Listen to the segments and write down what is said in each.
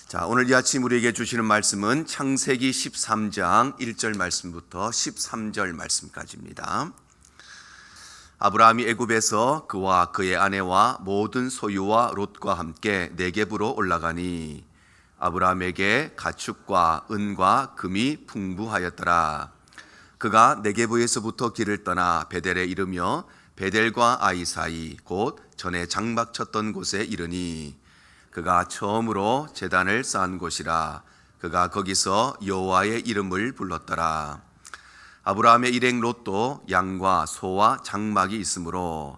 자, 오늘 이 아침 우리에게 주시는 말씀은 창세기 13장 1절 말씀부터 13절 말씀까지입니다. 아브라함이 애굽에서 그와 그의 아내와 모든 소유와 롯과 함께 네겝으로 올라가니 아브라함에게 가축과 은과 금이 풍부하였더라. 그가 네겝에서부터 길을 떠나 베델에 이르며 베델과 아이 사이 곧 전에 장막 쳤던 곳에 이르니 그가 처음으로 제단을 쌓은 곳이라. 그가 거기서 여호와의 이름을 불렀더라. 아브라함의 일행 롯도 양과 소와 장막이 있으므로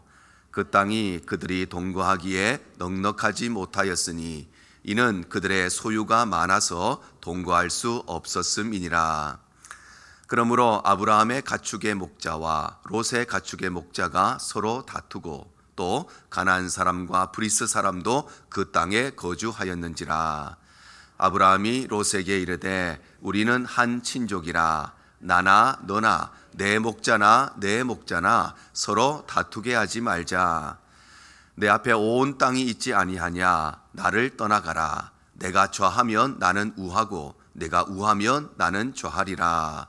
그 땅이 그들이 동거하기에 넉넉하지 못하였으니 이는 그들의 소유가 많아서 동거할 수 없었음이니라. 그러므로 아브라함의 가축의 목자와 롯의 가축의 목자가 서로 다투고 또 가나안 사람과 브리스 사람도 그 땅에 거주하였는지라. 아브라함이 롯에게 이르되 우리는 한 친족이라 나나 너나 내 목자나 내 목자나 서로 다투게 하지 말자. 내 앞에 온 땅이 있지 아니하냐. 나를 떠나가라. 내가 좌하면 나는 우하고 내가 우하면 나는 좌하리라.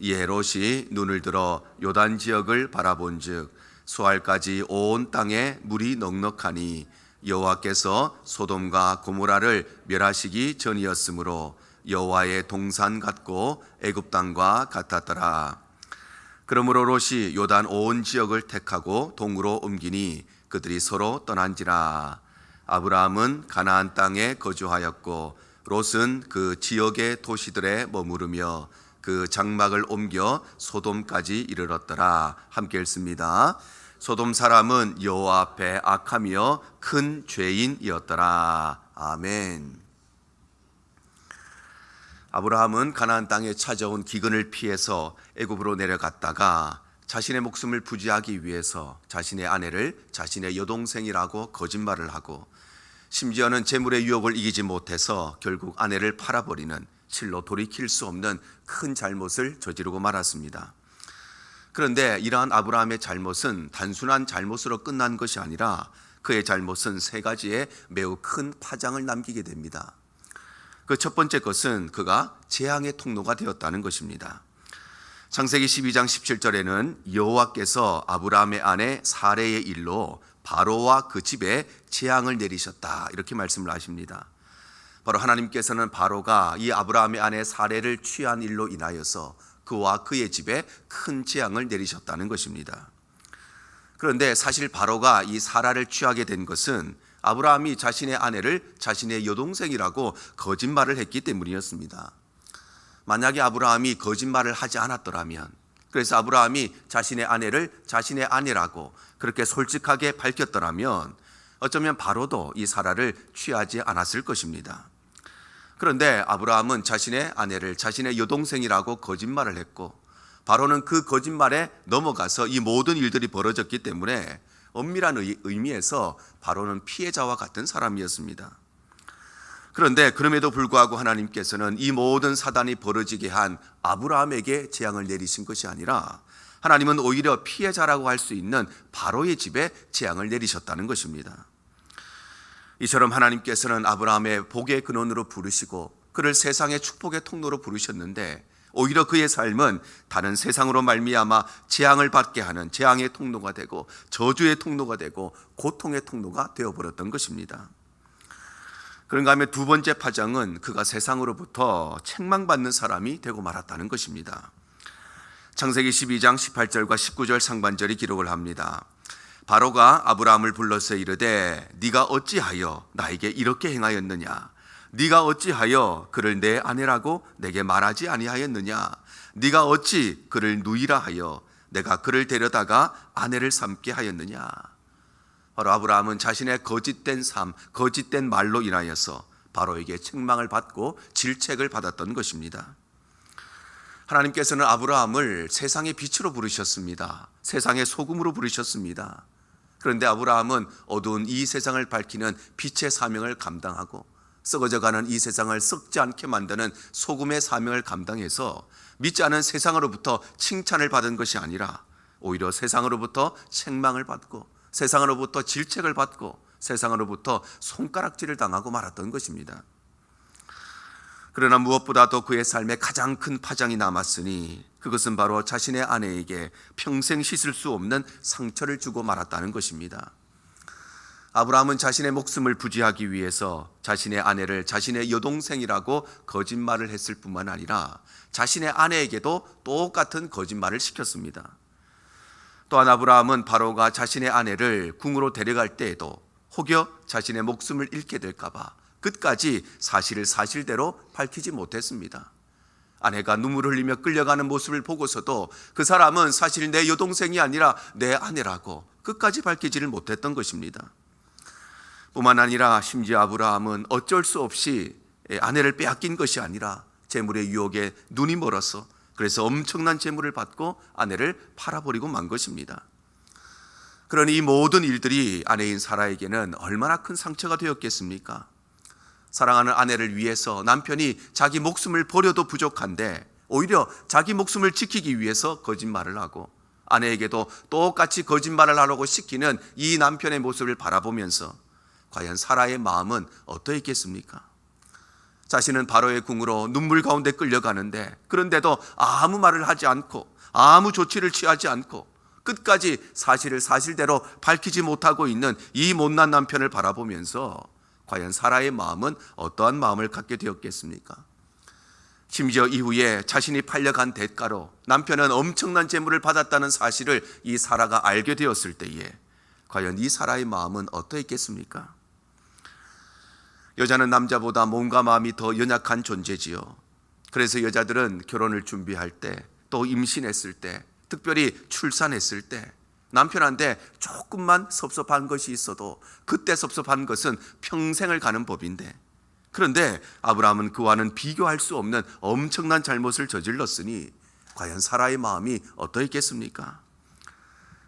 이에 롯이 눈을 들어 요단 지역을 바라본즉 수알까지 온 땅에 물이 넉넉하니 여호와께서 소돔과 고모라를 멸하시기 전이었으므로 여호와의 동산 같고 애굽 땅과 같았더라. 그러므로 롯이 요단 온 지역을 택하고 동으로 옮기니 그들이 서로 떠난지라. 아브라함은 가나안 땅에 거주하였고 롯은 그 지역의 도시들에 머무르며 그 장막을 옮겨 소돔까지 이르렀더라. 함께 읽습니다. 소돔 사람은 여호와 앞에 악하며 큰 죄인이었더라. 아멘. 아브라함은 가나안 땅에 찾아온 기근을 피해서 애굽으로 내려갔다가 자신의 목숨을 부지하기 위해서 자신의 아내를 자신의 여동생이라고 거짓말을 하고 심지어는 재물의 유혹을 이기지 못해서 결국 아내를 팔아버리는 실로 돌이킬 수 없는 큰 잘못을 저지르고 말았습니다. 그런데 이러한 아브라함의 잘못은 단순한 잘못으로 끝난 것이 아니라 그의 잘못은 세 가지의 매우 큰 파장을 남기게 됩니다. 그 첫 번째 것은 그가 재앙의 통로가 되었다는 것입니다. 창세기 12장 17절에는 여호와께서 아브라함의 아내 사레의 일로 바로와 그 집에 재앙을 내리셨다 이렇게 말씀을 하십니다. 바로 하나님께서는 바로가 이 아브라함의 아내 사레를 취한 일로 인하여서 그와 그의 집에 큰 재앙을 내리셨다는 것입니다. 그런데 사실 바로가 이 사라를 취하게 된 것은 아브라함이 자신의 아내를 자신의 여동생이라고 거짓말을 했기 때문이었습니다. 만약에 아브라함이 거짓말을 하지 않았더라면, 그래서 아브라함이 자신의 아내를 자신의 아내라고 그렇게 솔직하게 밝혔더라면 어쩌면 바로도 이 사라를 취하지 않았을 것입니다. 그런데 아브라함은 자신의 아내를 자신의 여동생이라고 거짓말을 했고 바로는 그 거짓말에 넘어가서 이 모든 일들이 벌어졌기 때문에 엄밀한 의미에서 바로는 피해자와 같은 사람이었습니다. 그런데 그럼에도 불구하고 하나님께서는 이 모든 사단이 벌어지게 한 아브라함에게 재앙을 내리신 것이 아니라 하나님은 오히려 피해자라고 할 수 있는 바로의 집에 재앙을 내리셨다는 것입니다. 이처럼 하나님께서는 아브라함의 복의 근원으로 부르시고 그를 세상의 축복의 통로로 부르셨는데 오히려 그의 삶은 다른 세상으로 말미암아 재앙을 받게 하는 재앙의 통로가 되고 저주의 통로가 되고 고통의 통로가 되어버렸던 것입니다. 그런가 하면 두 번째 파장은 그가 세상으로부터 책망받는 사람이 되고 말았다는 것입니다. 창세기 12장 18절과 19절 상반절이 기록을 합니다. 바로가 아브라함을 불러서 이르되 네가 어찌하여 나에게 이렇게 행하였느냐? 네가 어찌하여 그를 내 아내라고 내게 말하지 아니하였느냐? 네가 어찌 그를 누이라 하여 내가 그를 데려다가 아내를 삼게 하였느냐? 바로 아브라함은 자신의 거짓된 삶, 거짓된 말로 인하여서 바로에게 책망을 받고 질책을 받았던 것입니다. 하나님께서는 아브라함을 세상의 빛으로 부르셨습니다. 세상의 소금으로 부르셨습니다. 그런데 아브라함은 어두운 이 세상을 밝히는 빛의 사명을 감당하고 썩어져가는 이 세상을 썩지 않게 만드는 소금의 사명을 감당해서 믿지 않은 세상으로부터 칭찬을 받은 것이 아니라 오히려 세상으로부터 책망을 받고 세상으로부터 질책을 받고 세상으로부터 손가락질을 당하고 말았던 것입니다. 그러나 무엇보다도 그의 삶에 가장 큰 파장이 남았으니 그것은 바로 자신의 아내에게 평생 씻을 수 없는 상처를 주고 말았다는 것입니다. 아브라함은 자신의 목숨을 부지하기 위해서 자신의 아내를 자신의 여동생이라고 거짓말을 했을 뿐만 아니라 자신의 아내에게도 똑같은 거짓말을 시켰습니다. 또한 아브라함은 바로가 자신의 아내를 궁으로 데려갈 때에도 혹여 자신의 목숨을 잃게 될까 봐 끝까지 사실을 사실대로 밝히지 못했습니다. 아내가 눈물을 흘리며 끌려가는 모습을 보고서도 그 사람은 사실 내 여동생이 아니라 내 아내라고 끝까지 밝히지를 못했던 것입니다. 뿐만 아니라 심지어 아브라함은 어쩔 수 없이 아내를 빼앗긴 것이 아니라 재물의 유혹에 눈이 멀어서 그래서 엄청난 재물을 받고 아내를 팔아버리고 만 것입니다. 그러니 이 모든 일들이 아내인 사라에게는 얼마나 큰 상처가 되었겠습니까? 사랑하는 아내를 위해서 남편이 자기 목숨을 버려도 부족한데 오히려 자기 목숨을 지키기 위해서 거짓말을 하고 아내에게도 똑같이 거짓말을 하라고 시키는 이 남편의 모습을 바라보면서 과연 사라의 마음은 어떠했겠습니까? 자신은 바로의 궁으로 눈물 가운데 끌려가는데 그런데도 아무 말을 하지 않고 아무 조치를 취하지 않고 끝까지 사실을 사실대로 밝히지 못하고 있는 이 못난 남편을 바라보면서 과연 사라의 마음은 어떠한 마음을 갖게 되었겠습니까? 심지어 이후에 자신이 팔려간 대가로 남편은 엄청난 재물을 받았다는 사실을 이 사라가 알게 되었을 때에 과연 이 사라의 마음은 어떠했겠습니까? 여자는 남자보다 몸과 마음이 더 연약한 존재지요. 그래서 여자들은 결혼을 준비할 때, 또 임신했을 때, 특별히 출산했을 때 남편한테 조금만 섭섭한 것이 있어도 그때 섭섭한 것은 평생을 가는 법인데, 그런데 아브라함은 그와는 비교할 수 없는 엄청난 잘못을 저질렀으니 과연 사라의 마음이 어떠했겠습니까?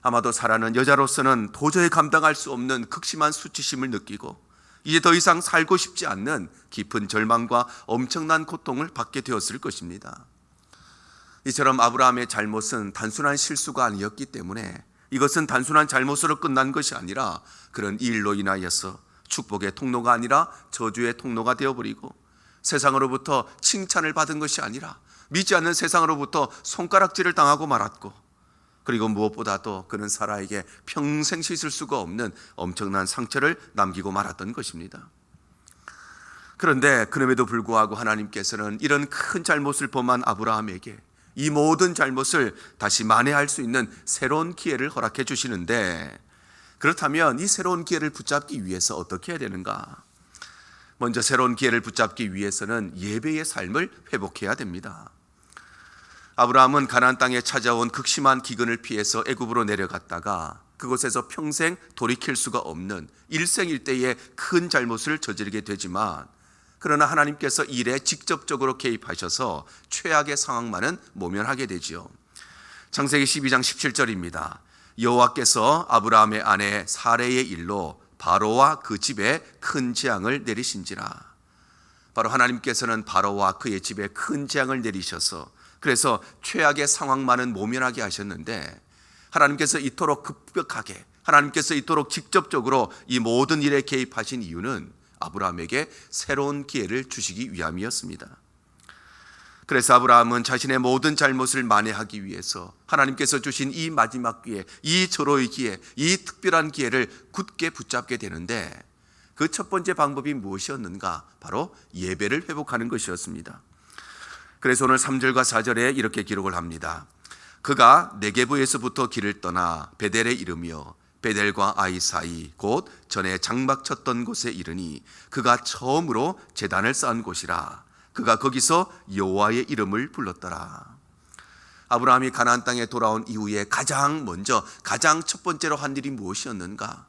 아마도 사라는 여자로서는 도저히 감당할 수 없는 극심한 수치심을 느끼고 이제 더 이상 살고 싶지 않는 깊은 절망과 엄청난 고통을 받게 되었을 것입니다. 이처럼 아브라함의 잘못은 단순한 실수가 아니었기 때문에 이것은 단순한 잘못으로 끝난 것이 아니라 그런 일로 인하여서 축복의 통로가 아니라 저주의 통로가 되어버리고 세상으로부터 칭찬을 받은 것이 아니라 믿지 않는 세상으로부터 손가락질을 당하고 말았고, 그리고 무엇보다도 그는 사라에게 평생 씻을 수가 없는 엄청난 상처를 남기고 말았던 것입니다. 그런데 그럼에도 불구하고 하나님께서는 이런 큰 잘못을 범한 아브라함에게 이 모든 잘못을 다시 만회할 수 있는 새로운 기회를 허락해 주시는데, 그렇다면 이 새로운 기회를 붙잡기 위해서 어떻게 해야 되는가? 먼저 새로운 기회를 붙잡기 위해서는 예배의 삶을 회복해야 됩니다. 아브라함은 가나안 땅에 찾아온 극심한 기근을 피해서 애굽으로 내려갔다가 그곳에서 평생 돌이킬 수가 없는 일생일대의 큰 잘못을 저지르게 되지만, 그러나 하나님께서 일에 직접적으로 개입하셔서 최악의 상황만은 모면하게 되지요. 창세기 12장 17절입니다. 여호와께서 아브라함의 아내 사레의 일로 바로와 그 집에 큰 재앙을 내리신지라. 바로 하나님께서는 바로와 그의 집에 큰 재앙을 내리셔서 그래서 최악의 상황만은 모면하게 하셨는데, 하나님께서 이토록 급격하게, 하나님께서 이토록 직접적으로 이 모든 일에 개입하신 이유는 아브라함에게 새로운 기회를 주시기 위함이었습니다. 그래서 아브라함은 자신의 모든 잘못을 만회하기 위해서 하나님께서 주신 이 마지막 기회, 이 절호의 기회, 이 특별한 기회를 굳게 붙잡게 되는데, 그 첫 번째 방법이 무엇이었는가? 바로 예배를 회복하는 것이었습니다. 그래서 오늘 3절과 4절에 이렇게 기록을 합니다. 그가 네게브에서부터 길을 떠나 베델에 이르며 베델과 아이 사이 곧 전에 장막 쳤던 곳에 이르니 그가 처음으로 제단을 쌓은 곳이라. 그가 거기서 여호와의 이름을 불렀더라. 아브라함이 가나안 땅에 돌아온 이후에 가장 먼저, 가장 첫 번째로 한 일이 무엇이었는가?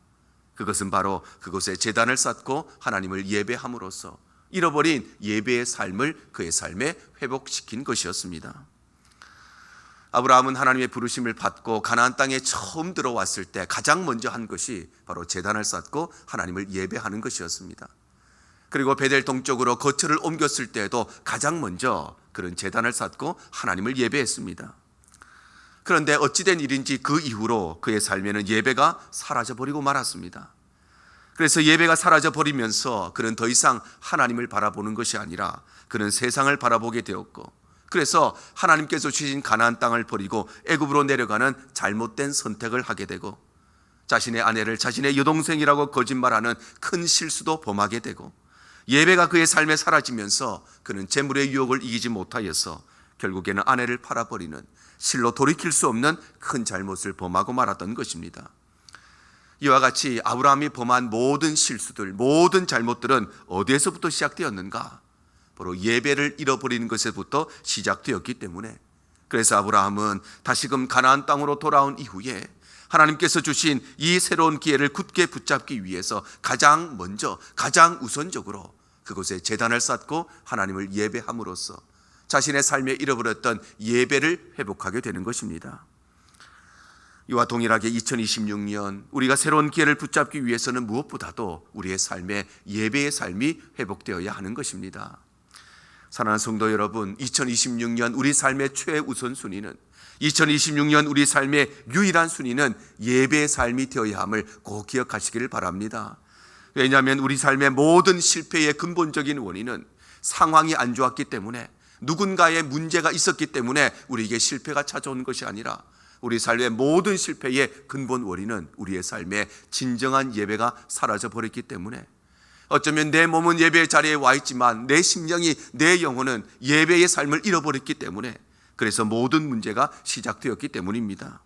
그것은 바로 그곳에 제단을 쌓고 하나님을 예배함으로써 잃어버린 예배의 삶을 그의 삶에 회복시킨 것이었습니다. 아브라함은 하나님의 부르심을 받고 가나안 땅에 처음 들어왔을 때 가장 먼저 한 것이 바로 제단을 쌓고 하나님을 예배하는 것이었습니다. 그리고 베델 동쪽으로 거처를 옮겼을 때에도 가장 먼저 그런 제단을 쌓고 하나님을 예배했습니다. 그런데 어찌된 일인지 그 이후로 그의 삶에는 예배가 사라져버리고 말았습니다. 그래서 예배가 사라져 버리면서 그는 더 이상 하나님을 바라보는 것이 아니라 그는 세상을 바라보게 되었고, 그래서 하나님께서 주신 가나안 땅을 버리고 애굽으로 내려가는 잘못된 선택을 하게 되고, 자신의 아내를 자신의 여동생이라고 거짓말하는 큰 실수도 범하게 되고, 예배가 그의 삶에 사라지면서 그는 재물의 유혹을 이기지 못하여서 결국에는 아내를 팔아버리는 실로 돌이킬 수 없는 큰 잘못을 범하고 말았던 것입니다. 이와 같이 아브라함이 범한 모든 실수들, 모든 잘못들은 어디에서부터 시작되었는가? 바로 예배를 잃어버리는 것에부터 시작되었기 때문에, 그래서 아브라함은 다시금 가나안 땅으로 돌아온 이후에 하나님께서 주신 이 새로운 기회를 굳게 붙잡기 위해서 가장 먼저, 가장 우선적으로 그곳에 제단을 쌓고 하나님을 예배함으로써 자신의 삶에 잃어버렸던 예배를 회복하게 되는 것입니다. 이와 동일하게 2026년 우리가 새로운 기회를 붙잡기 위해서는 무엇보다도 우리의 삶에 예배의 삶이 회복되어야 하는 것입니다. 사랑하는 성도 여러분, 2026년 우리 삶의 최우선순위는, 2026년 우리 삶의 유일한 순위는 예배의 삶이 되어야 함을 꼭 기억하시기를 바랍니다. 왜냐하면 우리 삶의 모든 실패의 근본적인 원인은 상황이 안 좋았기 때문에, 누군가의 문제가 있었기 때문에 우리에게 실패가 찾아온 것이 아니라, 우리 삶의 모든 실패의 근본 원인은 우리의 삶에 진정한 예배가 사라져 버렸기 때문에, 어쩌면 내 몸은 예배의 자리에 와 있지만 내 심령이, 내 영혼은 예배의 삶을 잃어버렸기 때문에, 그래서 모든 문제가 시작되었기 때문입니다.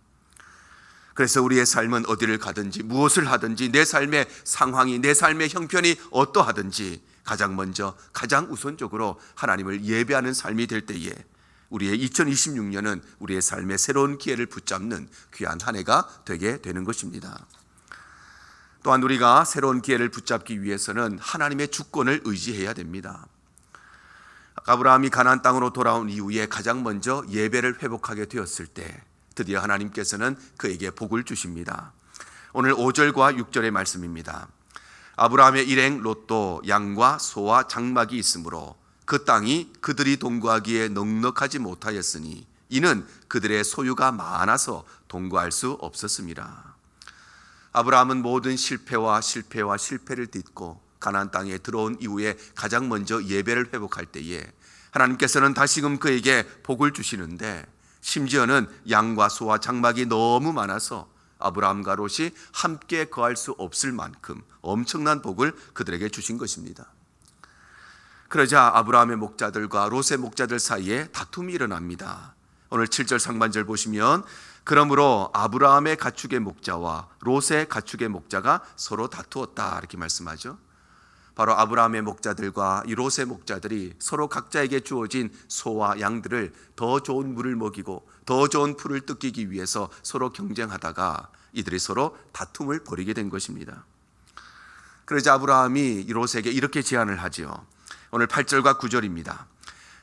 그래서 우리의 삶은 어디를 가든지 무엇을 하든지 내 삶의 상황이, 내 삶의 형편이 어떠하든지 가장 먼저, 가장 우선적으로 하나님을 예배하는 삶이 될 때에 우리의 2026년은 우리의 삶의 새로운 기회를 붙잡는 귀한 한 해가 되게 되는 것입니다. 또한 우리가 새로운 기회를 붙잡기 위해서는 하나님의 주권을 의지해야 됩니다. 아브라함이 가나안 땅으로 돌아온 이후에 가장 먼저 예배를 회복하게 되었을 때 드디어 하나님께서는 그에게 복을 주십니다. 오늘 5절과 6절의 말씀입니다. 아브라함의 일행 롯도 양과 소와 장막이 있으므로 그 땅이 그들이 동거하기에 넉넉하지 못하였으니 이는 그들의 소유가 많아서 동거할 수 없었습니다. 아브라함은 모든 실패와 실패를 딛고 가나안 땅에 들어온 이후에 가장 먼저 예배를 회복할 때에 하나님께서는 다시금 그에게 복을 주시는데, 심지어는 양과 소와 장막이 너무 많아서 아브라함과 롯이 함께 거할 수 없을 만큼 엄청난 복을 그들에게 주신 것입니다. 그러자 아브라함의 목자들과 롯의 목자들 사이에 다툼이 일어납니다. 오늘 7절 상반절 보시면, 그러므로 아브라함의 가축의 목자와 롯의 가축의 목자가 서로 다투었다, 이렇게 말씀하죠. 바로 아브라함의 목자들과 이 롯의 목자들이 서로 각자에게 주어진 소와 양들을 더 좋은 물을 먹이고 더 좋은 풀을 뜯기기 위해서 서로 경쟁하다가 이들이 서로 다툼을 벌이게 된 것입니다. 그러자 아브라함이 롯에게 이렇게 제안을 하지요. 오늘 8절과 9절입니다.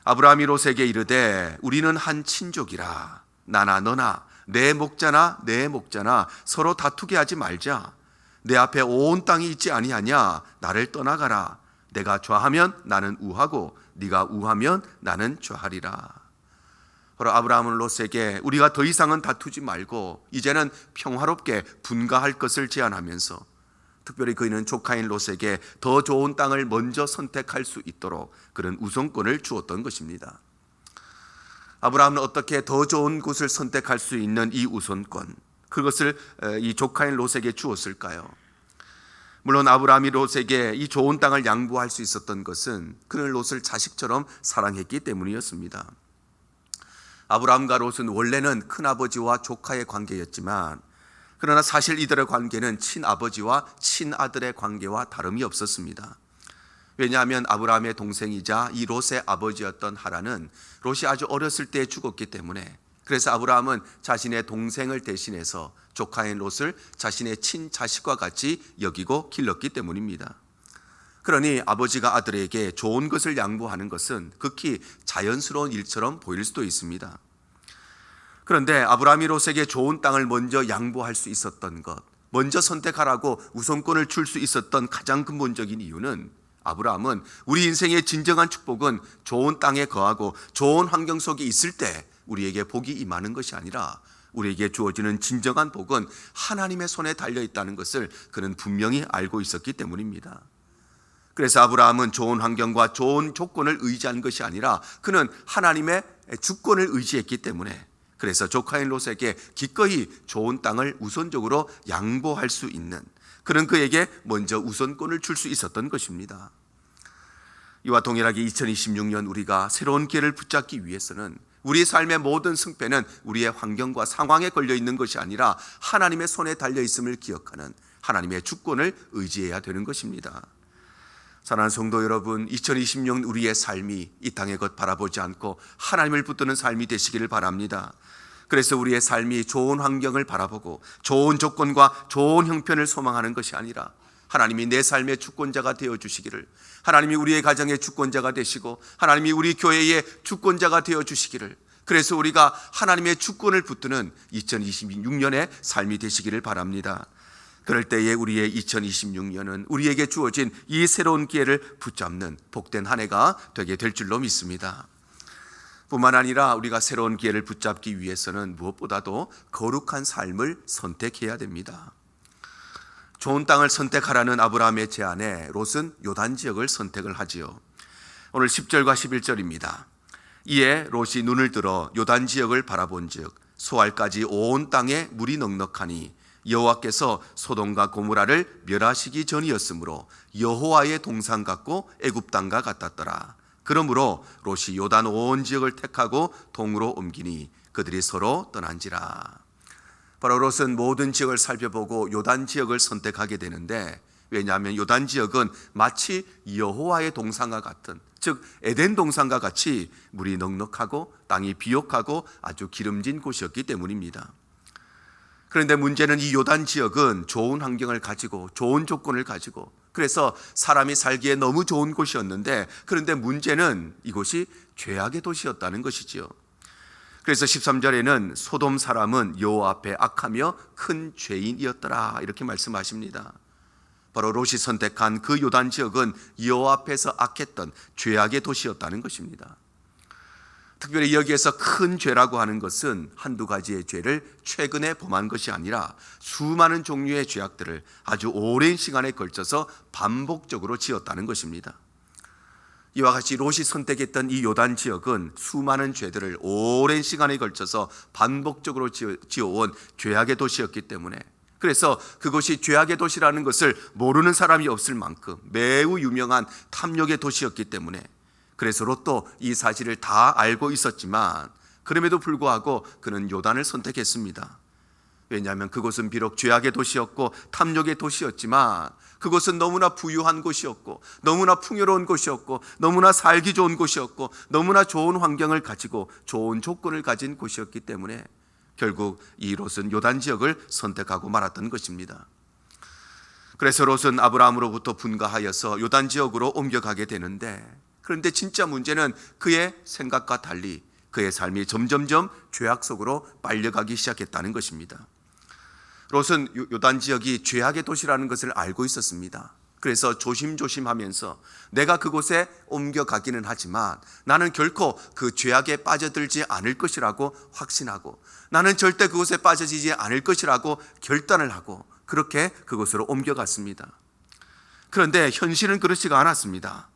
아브라함이 롯에게 이르되 우리는 한 친족이라 나나 너나 내 목자나 내 목자나 서로 다투게 하지 말자. 내 앞에 온 땅이 있지 아니하냐. 나를 떠나가라. 내가 좌하면 나는 우하고 네가 우하면 나는 좌하리라. 바로 아브라함은 롯에게 우리가 더 이상은 다투지 말고 이제는 평화롭게 분가할 것을 제안하면서, 특별히 그는 조카인 롯에게 더 좋은 땅을 먼저 선택할 수 있도록 그런 우선권을 주었던 것입니다. 아브라함은 어떻게 더 좋은 곳을 선택할 수 있는 이 우선권, 그것을 이 조카인 롯에게 주었을까요? 물론 아브라함이 롯에게 이 좋은 땅을 양보할 수 있었던 것은 그는 롯을 자식처럼 사랑했기 때문이었습니다. 아브라함과 롯은 원래는 큰아버지와 조카의 관계였지만, 그러나 사실 이들의 관계는 친아버지와 친아들의 관계와 다름이 없었습니다. 왜냐하면 아브라함의 동생이자 이 롯의 아버지였던 하란은 롯이 아주 어렸을 때 죽었기 때문에, 그래서 아브라함은 자신의 동생을 대신해서 조카인 롯을 자신의 친자식과 같이 여기고 길렀기 때문입니다. 그러니 아버지가 아들에게 좋은 것을 양보하는 것은 극히 자연스러운 일처럼 보일 수도 있습니다. 그런데 아브라함이 롯에게 좋은 땅을 먼저 양보할 수 있었던 것, 먼저 선택하라고 우선권을 줄 수 있었던 가장 근본적인 이유는, 아브라함은 우리 인생의 진정한 축복은 좋은 땅에 거하고 좋은 환경 속에 있을 때 우리에게 복이 임하는 것이 아니라 우리에게 주어지는 진정한 복은 하나님의 손에 달려 있다는 것을 그는 분명히 알고 있었기 때문입니다. 그래서 아브라함은 좋은 환경과 좋은 조건을 의지한 것이 아니라 그는 하나님의 주권을 의지했기 때문에, 그래서 조카인 롯에게 기꺼이 좋은 땅을 우선적으로 양보할 수 있는, 그는 그에게 먼저 우선권을 줄 수 있었던 것입니다. 이와 동일하게 2026년 우리가 새로운 기회를 붙잡기 위해서는 우리의 삶의 모든 승패는 우리의 환경과 상황에 걸려 있는 것이 아니라 하나님의 손에 달려 있음을 기억하는 하나님의 주권을 의지해야 되는 것입니다. 사랑하는 성도 여러분, 2026년 우리의 삶이 이 땅의 것 바라보지 않고 하나님을 붙드는 삶이 되시기를 바랍니다. 그래서 우리의 삶이 좋은 환경을 바라보고 좋은 조건과 좋은 형편을 소망하는 것이 아니라 하나님이 내 삶의 주권자가 되어주시기를, 하나님이 우리의 가정의 주권자가 되시고 하나님이 우리 교회의 주권자가 되어주시기를, 그래서 우리가 하나님의 주권을 붙드는 2026년의 삶이 되시기를 바랍니다. 그럴 때에 우리의 2026년은 우리에게 주어진 이 새로운 기회를 붙잡는 복된 한 해가 되게 될 줄로 믿습니다. 뿐만 아니라 우리가 새로운 기회를 붙잡기 위해서는 무엇보다도 거룩한 삶을 선택해야 됩니다. 좋은 땅을 선택하라는 아브라함의 제안에 롯은 요단 지역을 선택을 하지요. 오늘 10절과 11절입니다. 이에 롯이 눈을 들어 요단 지역을 바라본즉 소알까지 온 땅에 물이 넉넉하니 여호와께서 소돔과 고모라를 멸하시기 전이었으므로 여호와의 동산 같고 애굽 땅과 같았더라. 그러므로 롯이 요단 온 지역을 택하고 동으로 옮기니 그들이 서로 떠난지라. 바로 롯은 모든 지역을 살펴보고 요단 지역을 선택하게 되는데, 왜냐하면 요단 지역은 마치 여호와의 동산과 같은, 즉 에덴 동산과 같이 물이 넉넉하고 땅이 비옥하고 아주 기름진 곳이었기 때문입니다. 그런데 문제는 이 요단 지역은 좋은 환경을 가지고 좋은 조건을 가지고, 그래서 사람이 살기에 너무 좋은 곳이었는데, 그런데 문제는 이곳이 죄악의 도시였다는 것이지요. 그래서 13절에는 소돔 사람은 여호와 앞에 악하며 큰 죄인이었더라 이렇게 말씀하십니다. 바로 롯이 선택한 그 요단 지역은 여호와 앞에서 악했던 죄악의 도시였다는 것입니다. 특별히 여기에서 큰 죄라고 하는 것은 한두 가지의 죄를 최근에 범한 것이 아니라 수많은 종류의 죄악들을 아주 오랜 시간에 걸쳐서 반복적으로 지었다는 것입니다. 이와 같이 롯이 선택했던 이 요단 지역은 수많은 죄들을 오랜 시간에 걸쳐서 반복적으로 지어온 죄악의 도시였기 때문에, 그래서 그것이 죄악의 도시라는 것을 모르는 사람이 없을 만큼 매우 유명한 탐욕의 도시였기 때문에, 그래서 롯도 이 사실을 다 알고 있었지만 그럼에도 불구하고 그는 요단을 선택했습니다. 왜냐하면 그곳은 비록 죄악의 도시였고 탐욕의 도시였지만 그곳은 너무나 부유한 곳이었고 너무나 풍요로운 곳이었고 너무나 살기 좋은 곳이었고 너무나 좋은 환경을 가지고 좋은 조건을 가진 곳이었기 때문에 결국 이 롯은 요단 지역을 선택하고 말았던 것입니다. 그래서 롯은 아브라함으로부터 분가하여서 요단 지역으로 옮겨가게 되는데, 그런데 진짜 문제는 그의 생각과 달리 그의 삶이 점점점 죄악 속으로 빨려가기 시작했다는 것입니다. 롯은 요단 지역이 죄악의 도시라는 것을 알고 있었습니다. 그래서 조심조심하면서 내가 그곳에 옮겨가기는 하지만 나는 결코 그 죄악에 빠져들지 않을 것이라고 확신하고, 나는 절대 그곳에 빠져지지 않을 것이라고 결단을 하고 그렇게 그곳으로 옮겨갔습니다. 그런데 현실은 그렇지가 않았습니다.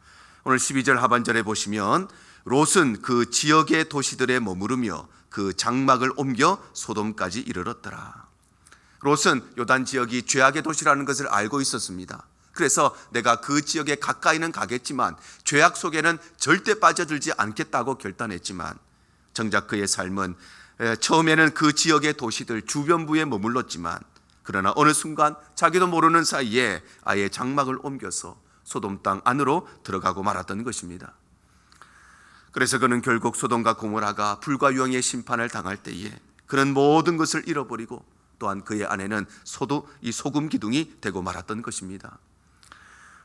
오늘 12절 하반절에 보시면 롯은 그 지역의 도시들에 머무르며 그 장막을 옮겨 소돔까지 이르렀더라. 롯은 요단 지역이 죄악의 도시라는 것을 알고 있었습니다. 그래서 내가 그 지역에 가까이는 가겠지만 죄악 속에는 절대 빠져들지 않겠다고 결단했지만, 정작 그의 삶은 처음에는 그 지역의 도시들 주변부에 머물렀지만, 그러나 어느 순간 자기도 모르는 사이에 아예 장막을 옮겨서 소돔 땅 안으로 들어가고 말았던 것입니다. 그래서 그는 결국 소돔과 고모라가 불과 유황의 심판을 당할 때에 그는 모든 것을 잃어버리고 또한 그의 아내는 이 소금 기둥이 되고 말았던 것입니다.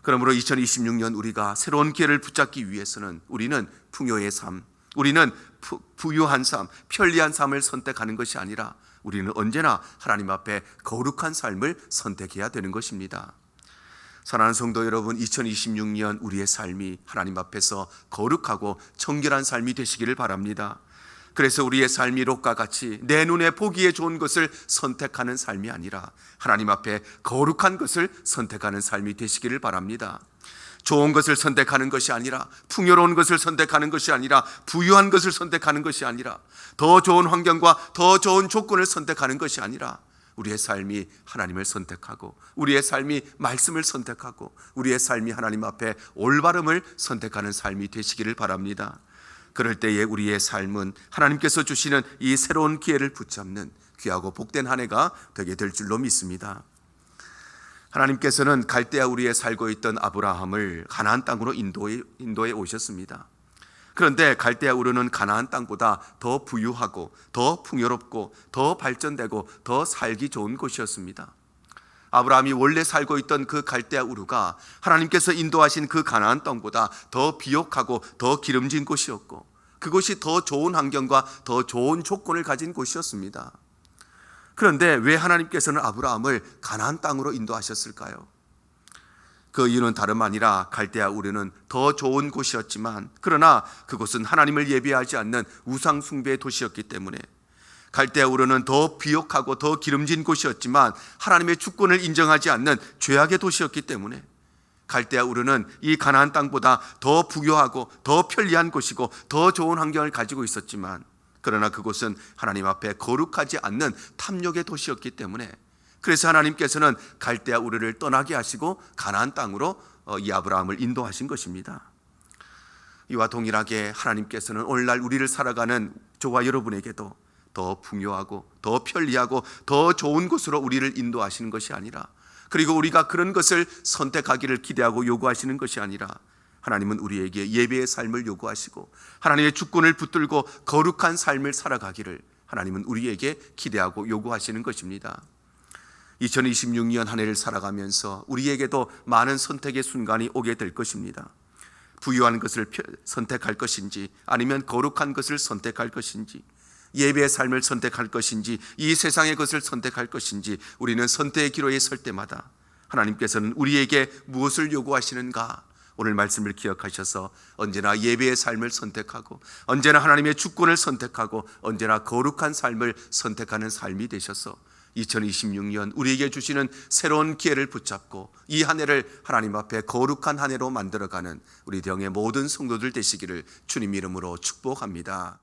그러므로 2026년 우리가 새로운 기회를 붙잡기 위해서는 우리는 풍요의 삶, 우리는 부유한 삶, 편리한 삶을 선택하는 것이 아니라 우리는 언제나 하나님 앞에 거룩한 삶을 선택해야 되는 것입니다. 사랑하는 성도 여러분, 2026년 우리의 삶이 하나님 앞에서 거룩하고 청결한 삶이 되시기를 바랍니다. 그래서 우리의 삶이 롯과 같이 내 눈에 보기에 좋은 것을 선택하는 삶이 아니라 하나님 앞에 거룩한 것을 선택하는 삶이 되시기를 바랍니다. 좋은 것을 선택하는 것이 아니라, 풍요로운 것을 선택하는 것이 아니라, 부유한 것을 선택하는 것이 아니라, 더 좋은 환경과 더 좋은 조건을 선택하는 것이 아니라 우리의 삶이 하나님을 선택하고, 우리의 삶이 말씀을 선택하고, 우리의 삶이 하나님 앞에 올바름을 선택하는 삶이 되시기를 바랍니다. 그럴 때에 우리의 삶은 하나님께서 주시는 이 새로운 기회를 붙잡는 귀하고 복된 한 해가 되게 될 줄로 믿습니다. 하나님께서는 갈대아 우리에 살고 있던 아브라함을 가나안 땅으로 인도해 오셨습니다. 그런데 갈대아 우르는 가나안 땅보다 더 부유하고 더 풍요롭고 더 발전되고 더 살기 좋은 곳이었습니다. 아브라함이 원래 살고 있던 그 갈대아 우르가 하나님께서 인도하신 그 가나안 땅보다 더 비옥하고 더 기름진 곳이었고, 그곳이 더 좋은 환경과 더 좋은 조건을 가진 곳이었습니다. 그런데 왜 하나님께서는 아브라함을 가나안 땅으로 인도하셨을까요? 그 이유는 다름 아니라 갈대아 우르는 더 좋은 곳이었지만, 그러나 그곳은 하나님을 예배하지 않는 우상 숭배의 도시였기 때문에, 갈대아 우르는 더 비옥하고 더 기름진 곳이었지만 하나님의 주권을 인정하지 않는 죄악의 도시였기 때문에, 갈대아 우르는 이 가나안 땅보다 더 부유하고 더 편리한 곳이고 더 좋은 환경을 가지고 있었지만, 그러나 그곳은 하나님 앞에 거룩하지 않는 탐욕의 도시였기 때문에, 그래서 하나님께서는 갈대아 우르를 떠나게 하시고 가나안 땅으로 이 아브라함을 인도하신 것입니다. 이와 동일하게 하나님께서는 오늘날 우리를 살아가는 저와 여러분에게도 더 풍요하고 더 편리하고 더 좋은 곳으로 우리를 인도하시는 것이 아니라, 그리고 우리가 그런 것을 선택하기를 기대하고 요구하시는 것이 아니라, 하나님은 우리에게 예배의 삶을 요구하시고 하나님의 주권을 붙들고 거룩한 삶을 살아가기를 하나님은 우리에게 기대하고 요구하시는 것입니다. 2026년 한 해를 살아가면서 우리에게도 많은 선택의 순간이 오게 될 것입니다. 부유한 것을 선택할 것인지, 아니면 거룩한 것을 선택할 것인지, 예배의 삶을 선택할 것인지, 이 세상의 것을 선택할 것인지, 우리는 선택의 기로에 설 때마다 하나님께서는 우리에게 무엇을 요구하시는가, 오늘 말씀을 기억하셔서 언제나 예배의 삶을 선택하고, 언제나 하나님의 주권을 선택하고, 언제나 거룩한 삶을 선택하는 삶이 되셔서 2026년 우리에게 주시는 새로운 기회를 붙잡고 이 한 해를 하나님 앞에 거룩한 한 해로 만들어가는 우리 대형의 모든 성도들 되시기를 주님 이름으로 축복합니다.